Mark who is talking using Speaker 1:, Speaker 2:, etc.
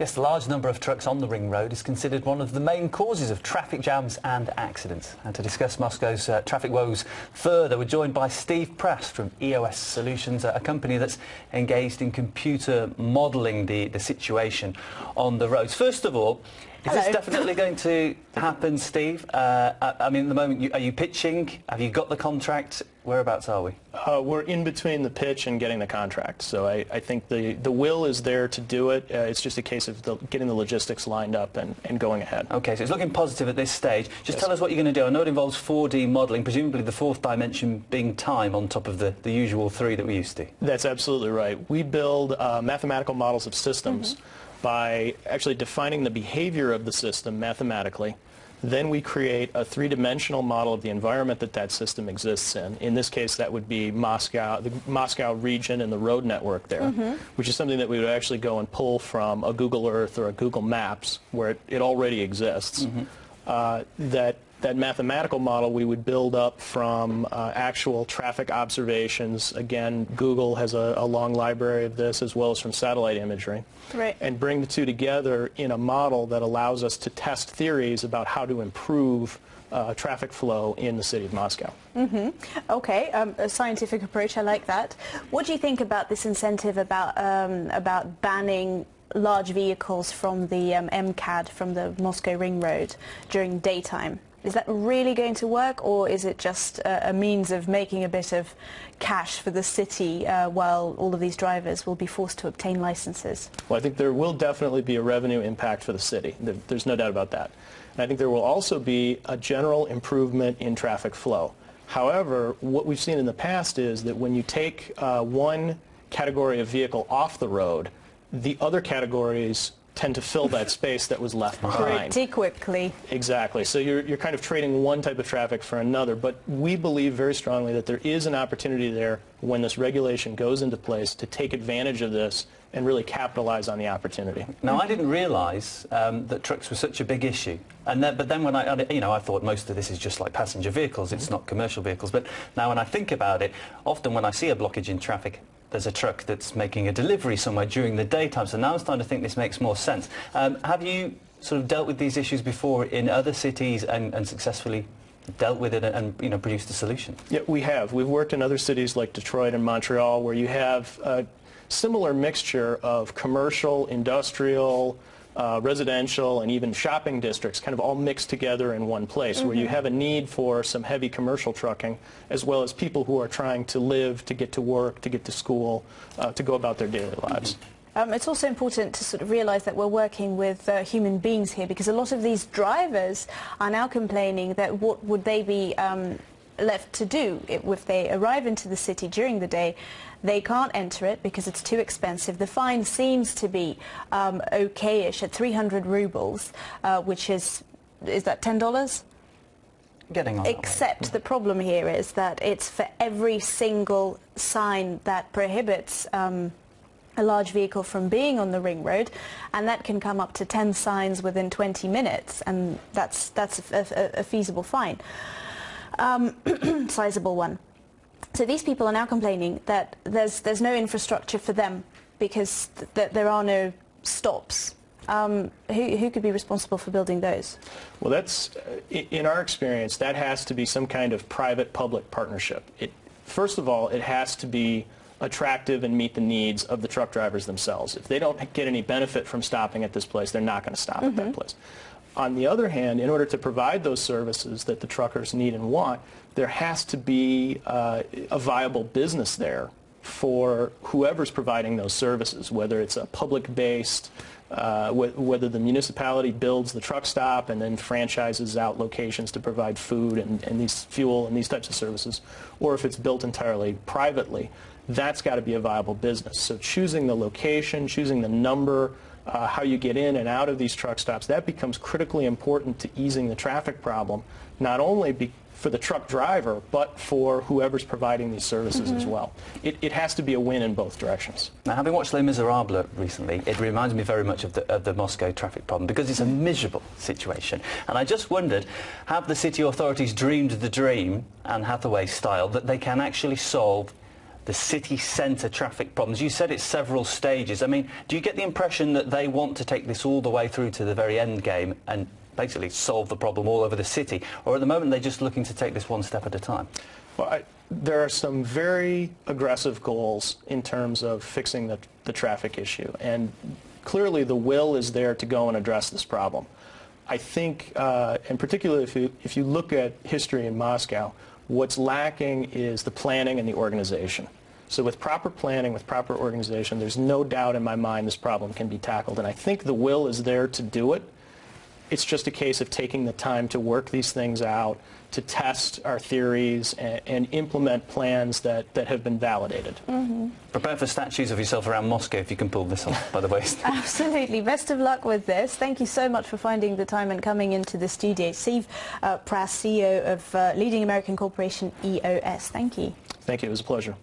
Speaker 1: Yes, the large number of trucks on the ring road is considered one of the main causes of traffic jams and accidents. And to discuss Moscow's traffic woes further, we're joined by Steve Prass from EOS Solutions, a company that's engaged in computer modelling the situation on the roads. First of all, is this definitely going to happen, Steve? I mean, at the moment, are you pitching? Have you got the contract? Whereabouts are we?
Speaker 2: We're in between the pitch and getting the contract. So I think the will is there to do it. It's just a case of getting the logistics lined up and going ahead.
Speaker 1: OK, so it's looking positive at this stage. Just
Speaker 2: Yes.
Speaker 1: tell us what you're going to do. I know it involves 4D modelling, presumably the fourth dimension being time on top of the usual three that we used to.
Speaker 2: That's absolutely right. We build mathematical models of systems by actually defining the behavior of the system mathematically. Then we create a three-dimensional model of the environment that system exists in. In this case, that would be Moscow, the Moscow region and the road network there, which is something that we would actually go and pull from a Google Earth or a Google Maps, where it already exists. That mathematical model we would build up from actual traffic observations. Again, Google has a long library of this, as well as from satellite imagery.
Speaker 3: Right.
Speaker 2: And bring the two together in a model that allows us to test theories about how to improve traffic flow in the city of Moscow.
Speaker 3: Okay, a scientific approach, I like that. What do you think about this incentive about banning large vehicles from the MCAD, from the Moscow Ring Road, during daytime? Is that really going to work, or is it just a means of making a bit of cash for the city while all of these drivers will be forced to obtain licenses?
Speaker 2: Well, I think there will definitely be a revenue impact for the city. There's no doubt about that. And I think there will also be a general improvement in traffic flow. However, what we've seen in the past is that when you take one category of vehicle off the road, the other categories tend to fill that space that was left behind.
Speaker 3: Pretty quickly.
Speaker 2: Exactly. So you're kind of trading one type of traffic for another. But we believe very strongly that there is an opportunity there when this regulation goes into place to take advantage of this and really capitalize on the opportunity.
Speaker 1: Now, I didn't realise that trucks were such a big issue. But then when I thought most of this is just like passenger vehicles, it's not commercial vehicles. But now when I think about it, often when I see a blockage in traffic, there's a truck that's making a delivery somewhere during the daytime. So now I'm starting to think this makes more sense. Have you sort of dealt with these issues before in other cities and successfully dealt with it and produced a solution?
Speaker 2: Yeah, we have. We've worked in other cities like Detroit and Montreal, where you have a similar mixture of commercial, industrial, residential, and even shopping districts kind of all mixed together in one place, where you have a need for some heavy commercial trucking, as well as people who are trying to live, to get to work, to get to school, to go about their daily lives.
Speaker 3: It's also important to sort of realise that we're working with human beings here, because a lot of these drivers are now complaining that what would they be left to do if they arrive into the city during the day. They can't enter it because it's too expensive. The fine seems to be okay-ish at 300 rubles, which is that $10?
Speaker 1: Getting on.
Speaker 3: Except the problem here is that it's for every single sign that prohibits a large vehicle from being on the ring road, and that can come up to 10 signs within 20 minutes, and that's a feasible fine, sizable one. So these people are now complaining that there's no infrastructure for them because there are no stops. Who could be responsible for building those?
Speaker 2: Well, that's, in our experience, that has to be some kind of private-public partnership. First of all, it has to be attractive and meet the needs of the truck drivers themselves. If they don't get any benefit from stopping at this place, they're not going to stop at that place. On the other hand, in order to provide those services that the truckers need and want, there has to be a viable business there for whoever's providing those services, whether it's a public-based, whether the municipality builds the truck stop and then franchises out locations to provide food and these fuel and these types of services, or if it's built entirely privately. That's got to be a viable business. So choosing the location, choosing the number, how you get in and out of these truck stops, that becomes critically important to easing the traffic problem, not only for the truck driver, but for whoever's providing these services as well. It has to be a win in both directions.
Speaker 1: Now, having watched Les Miserables recently, it reminds me very much of the Moscow traffic problem, because it's a miserable situation. And I just wondered, have the city authorities dreamed the dream, Anne Hathaway style, that they can actually solve the city centre traffic problems. You said it's several stages. I mean, do you get the impression that they want to take this all the way through to the very end game and basically solve the problem all over the city? Or at the moment they're just looking to take this one step at a time?
Speaker 2: Well, there are some very aggressive goals in terms of fixing the traffic issue, and clearly the will is there to go and address this problem. I think, and particularly if you look at history in Moscow, what's lacking is the planning and the organization. So with proper planning, with proper organization, there's no doubt in my mind this problem can be tackled, and I think the will is there to do it. It's just a case of taking the time to work these things out, to test our theories and implement plans that have been validated.
Speaker 3: Mm-hmm.
Speaker 1: Prepare for statues of yourself around Moscow if you can pull this off, by the way.
Speaker 3: Absolutely. Best of luck with this. Thank you so much for finding the time and coming into the studio. Steve Prass, CEO of leading American corporation EOS. Thank you.
Speaker 2: Thank you. It was a pleasure.